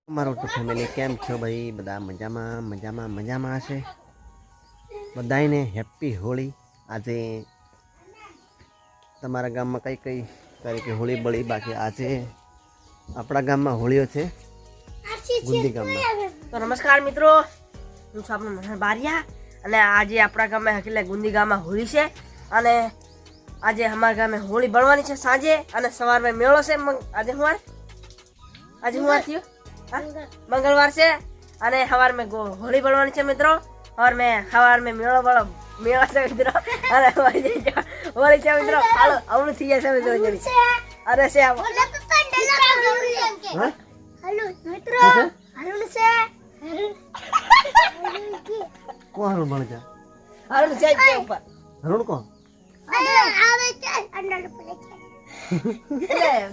મારું તો ફેમિલી કેમ છો ભાઈ? બધા મજામાં હશે. બધાને હેપી હોળી. આજે તમારા ગામમાં કઈ તારીખે હોળી બળી? બાકી આજે આપણા ગામમાં હોળીઓ છે, ગુંદી ગામમાં. તો નમસ્કાર મિત્રો, હું છું આપણો મનહર બારિયા અને આજે આપણા ગામમાં એટલે ગુંદી ગામમાં હોળી છે અને આજે અમારા ગામે હોળી બળવાની છે સાંજે અને સવારમાં મેળો છે. આજે હું થયું મંગળવાર છે અને સવાર में હોળી બળવાની છે મિત્રો. સવાર में મેળો છે મિત્રો અને હોળી છે મિત્રો. હાલો આવડું થઈ જશે મિત્રો. અરે છે આવો हेलो मित्रों हरुण से કોણ હરુણ બળ જા? હાલો જાય કે ઉપર હરુણ કોણ? आवे के अंडर पे એટલે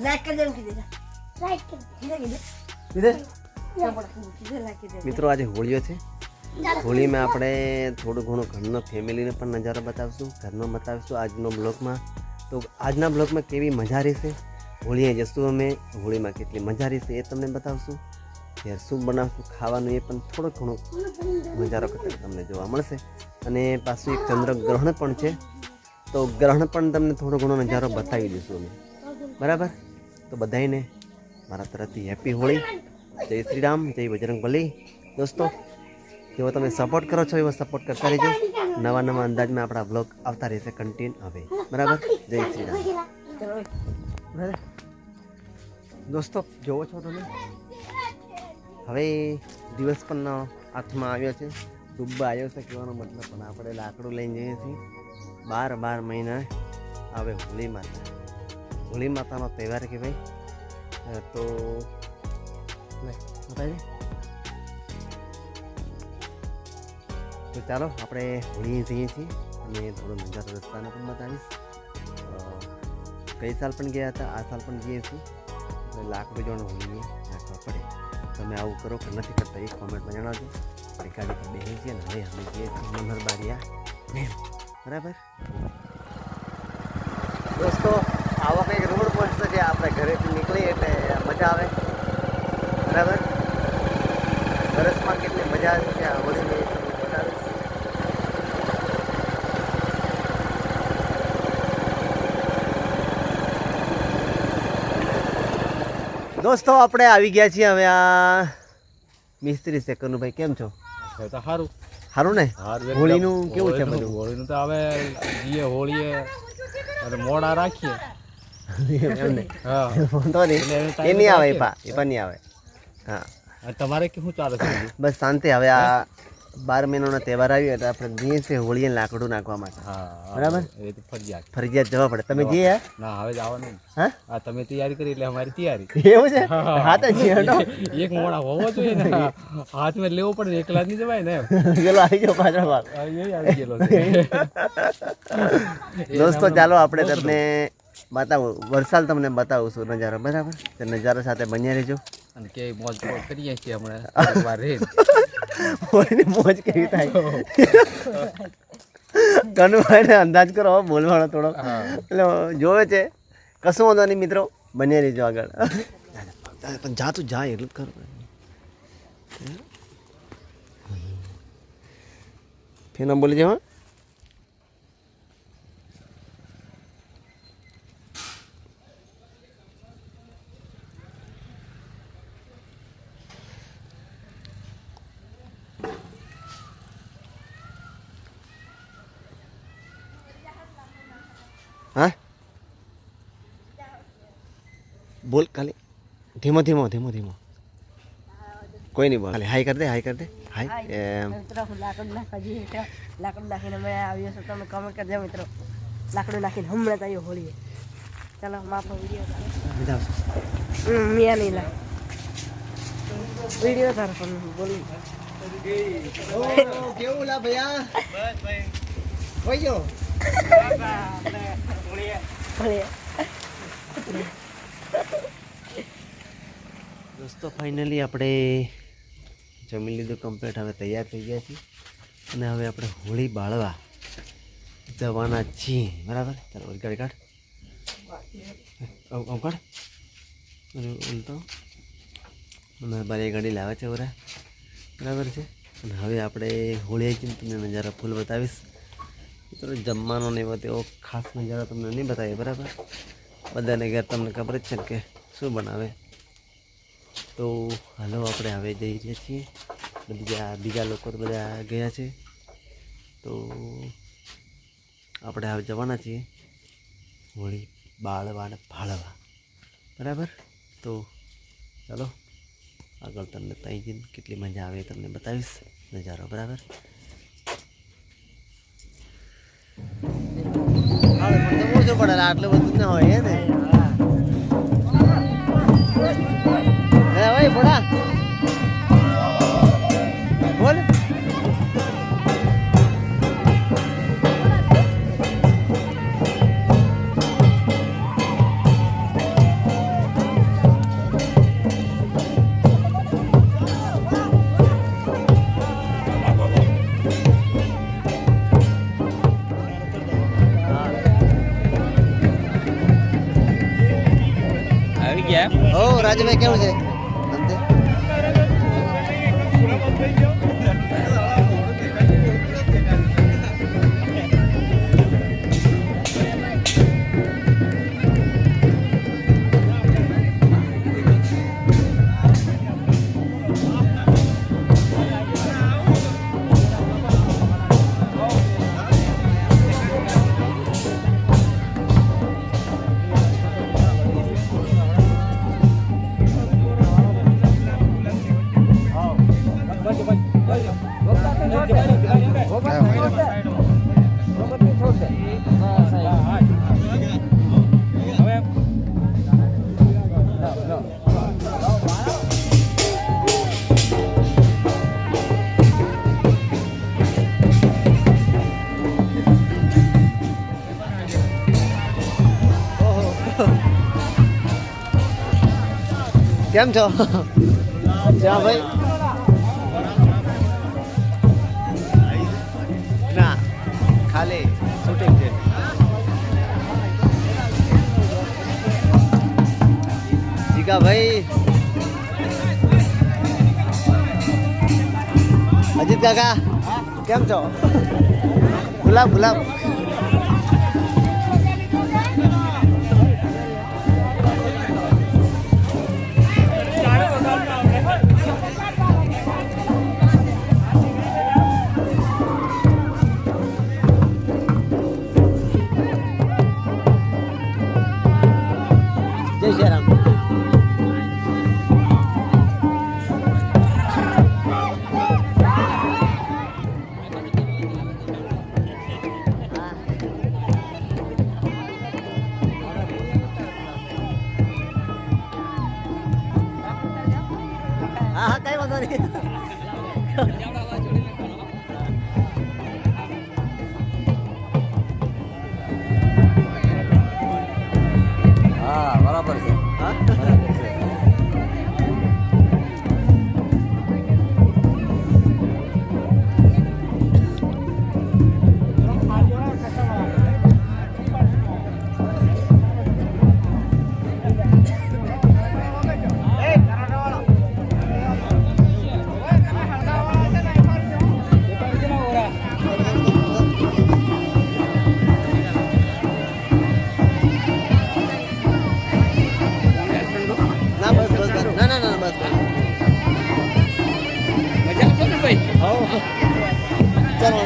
નાક કરી દેમ કીધે राइट कर મિત્રો આજે હોળીઓ છે. હોળીમાં આપણે થોડું ઘણું ઘરનો ફેમિલીને પણ નજારો બતાવશું, ઘરનો બતાવીશું આજનો બ્લોગમાં. તો આજના બ્લોગમાં કેવી મજા રહેશે, હોળીએ જશું અમે, હોળીમાં કેટલી મજા રહેશે એ તમને બતાવશું. ત્યારે શું બનાવશું ખાવાનું એ પણ થોડો ઘણો નજારો કરતા તમને જોવા મળશે. અને પાછું એક ચંદ્રગ્રહણ પણ છે, તો ગ્રહણ પણ તમને થોડો ઘણો નજારો બતાવી દઈશું અમે, બરાબર? તો બધાને મારા તરફથી હેપી હોળી. જય શ્રી રામ, જય બજરંગબલી. દોસ્તો જેવો તમે સપોર્ટ કરો છો એવો સપોર્ટ કરતા રહેજો. નવા અંદાજમાં આપણા બ્લોગ આવતા રહેશે કન્ટિન્યુ હવે, બરાબર? જય શ્રી રામ. બરાબર દોસ્તો, જોવો છો તમે હવે દિવસ પણ હાથમાં આવ્યો છે, ડૂબા આવ્યો છે કહેવાનો મતલબ. પણ આપણે લાકડું લઈને જઈએ છીએ. 12 મહિના આવે હોળી માતા. હોળી માતાનો તહેવાર કહેવાય. તો ચાલો આપણે હોળી જઈએ છીએ અને થોડો નજારો રસ્તાનો પણ બતાવીશ. ગઈ સાલ પણ ગયા હતા, આ સાલ પણ જઈએ છીએ. એટલે લાકડું જોડે હોળીને નાખવા પડે. તમે આવું કરો કે નથી કરતા એ કોમેન્ટમાં જણાવજો. આપણી ગાડી પર બેસી છીએ ને હવે અમે જઈએ છીએ મનહર બારિયા મેમ, બરાબર? દોસ્તો આવા કંઈક રોડ પહોંચતો છે, આપણે ઘરેથી નીકળીએ એટલે મજા આવે, બરાબર? વરસમાં કેટલી મજા આવે છે આ હોળીની બતાવીશ. દોસ્તો આપણે આવી ગયા છીએ હવે. આ મિસ્ત્રી છે કનુભાઈ, કેમ છો? સારું સારું ને? હોળીનું કેવું છે બધું? હોળીનું તો હવે જીએ હોળીએ અને મોડા રાખીએ એમને હા વાંધો નહીં, એ નહીં આવે, એ પણ નહીં આવે. હા તમારે શું ચાલે છે? બસ શાંતિ. હવે આ 12 મહિનાનો તહેવાર આવ્યો એટલે આપણે જઈએ છીએ હોળીએ લાકડું નાખવા માટે, બરાબર? એ તો ફરજિયાત જવા પડે. તમે જઈએ? ના હવે જવાનું. હા તમે તૈયારી કરી એટલે અમારી તૈયારી. એવું છે? હા તો છીએ હટો. એક મોડા હોવો જોઈએ ને, હાથમાં લેવો પડે, એકલા જ નહીં જવાય ને. ચલો આવી ગયો પાછળ ભાગ. આવી ગયેલો દોસ્તો ચાલો આપણે તમને બતાવું, વરસાદ તમને બતાવું છું નજારો, બરાબર? તે નજારો સાથે બન્યા રહેજો. અને કે મોજ કરીએ છીએ હમણાં વાર રે હોળીની મોજ કેવી થાય કનુભાઈને અંદાજ કરો બોલવાનો થોડો, એટલે જોવે છે. કશું વાંધો નહીં મિત્રો, બન્યા રહેજો આગળ. પણ જા તું જા, એટલું જ કર. ફેના બોલી જાઓ. હા બોલ ખાલી ધીમો કોઈ નહીં બોલ. ખાલી હાઈ કર દે, હાઈ. મિત્રો લાકડું નાખવા જઈએ તો લાકડું નાખીને મેં આવ્યો છો, તમે કમેન્ટ કરજો મિત્રો. લાકડું નાખીને હમણાં જ આવ્યો હોળીએ. ચાલો માફો વિડીયો મિયા નહીં લા વિડીયો તારો પણ બોલું કેવું લા ભૈયા? બસ ભાઈ દોસ્તો ફાઇનલી આપણે જમી લીધું કમ્પ્લીટ. હવે તૈયાર થઈ ગયા છીએ અને હવે આપણે હોળી બાળવા જવાના છીએ, બરાબર? ચાલો ગાડી કાઢ. કાઢ અને ઉલટો અને બારી ગાડી લાવે છે ઓરા બરાબર છે. અને હવે આપણે હોળી આવી છે તમને નજારા ફૂલ બતાવીશ. મિત્રો જમવાનો ને એવો તેવો ખાસ નજારો તમને નહીં બતાવીએ બરાબર. બધાને ઘેર તમને ખબર જ છે કે શું બનાવે. તો હાલો આપણે હવે જઈ રહ્યા છીએ. બીજા લોકો તો બધા ગયા છે. તો આપણે હવે જવાના છીએ હોળી બાળવા ને ફાળવા બરાબર. તો ચાલો આગળ તમને ત્યાં જઈને કેટલી મજા આવે તમને બતાવીશ નજારો બરાબર. ઓછું પડે આટલું બધું ના હોય ને ભાઈ બોલા બોલ. આવી ગયા ઓ રાજભાઈ કેવું છે અંતે? કેમ છો? જ્યાં ભાઈ ના ખાલી શૂટિંગ છે. જીગા ભાઈ અજીત કાકા કેમ છો? ગુલાબ ગુલાબ જય શ્રી રામ. હા કઈ વાંધો નહીં. હા બરાબર છે હા બરાબર છે. ના બસ બસ બસ. ના ના ના બસ બસ. મજા આવશે ને ભાઈ? ચાલો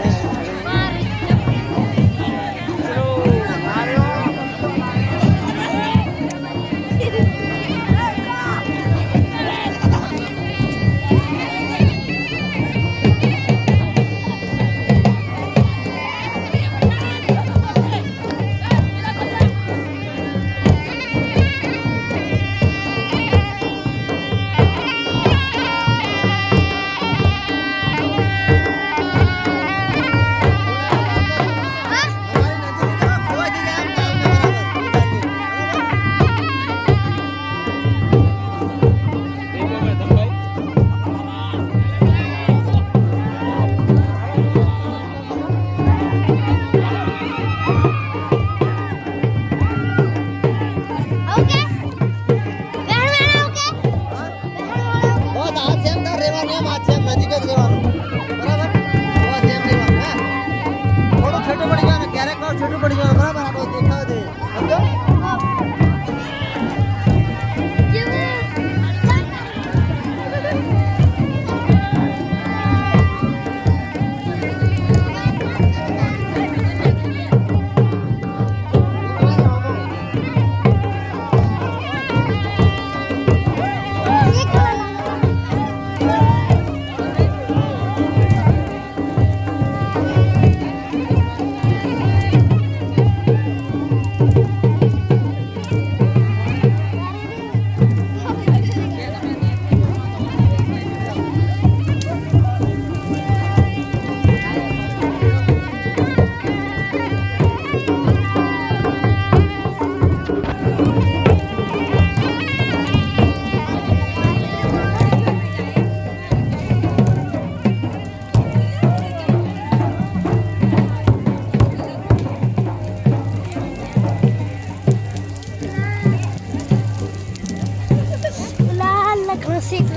શીખ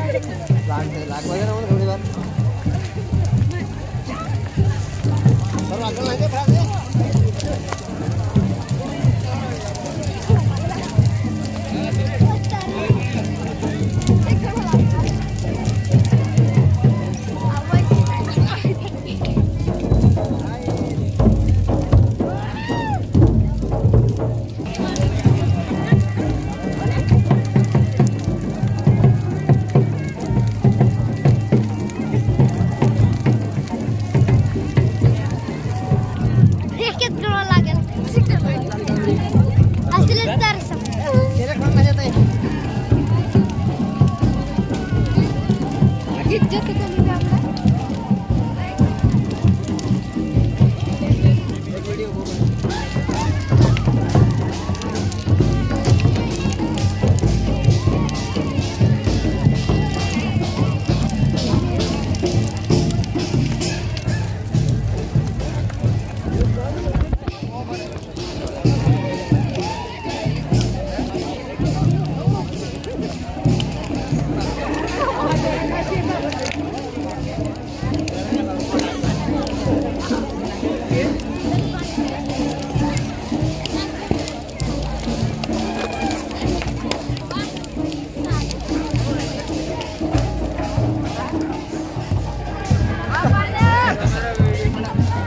લાગે લાગવા દે ને મને થોડી વાર બરો આગળ લાગે ફાસ દે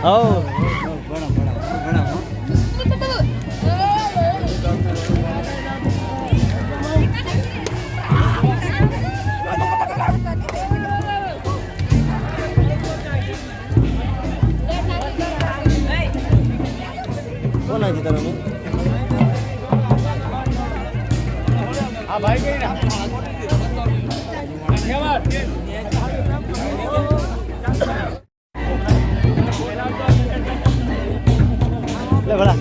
Oh, कौन है जिधर में? हाँ भाई कहीं ना। क्या बात? ले बड़ा।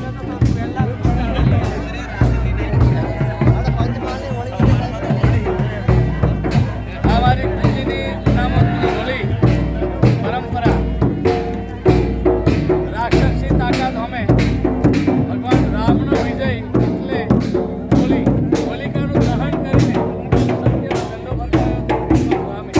हमारी पिछली होली परंपरा राक्षसी ताकत हमें भगवान रामનો વિજય એટલે હોલી હોલિકાનું દહન કરીને સત્યનો ધંધો બંધાયો પામી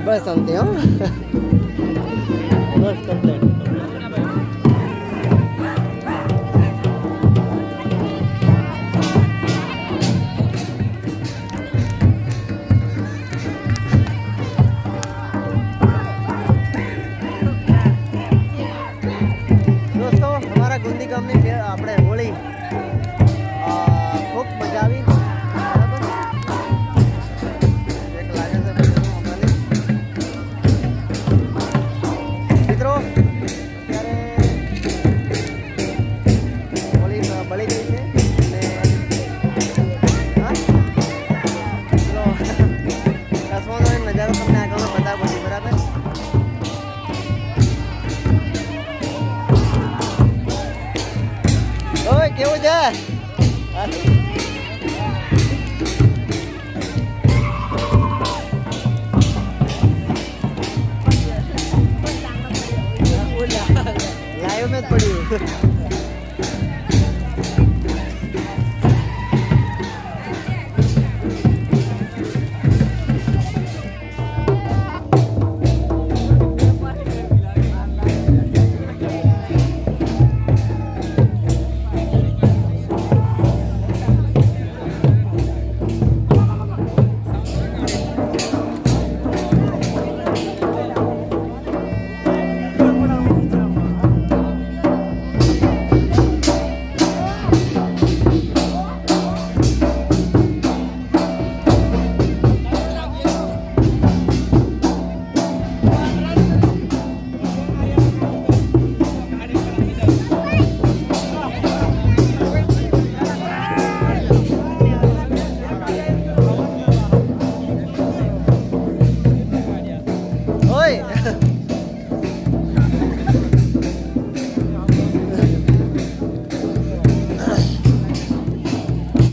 बस शांति हो बस कंप्लीट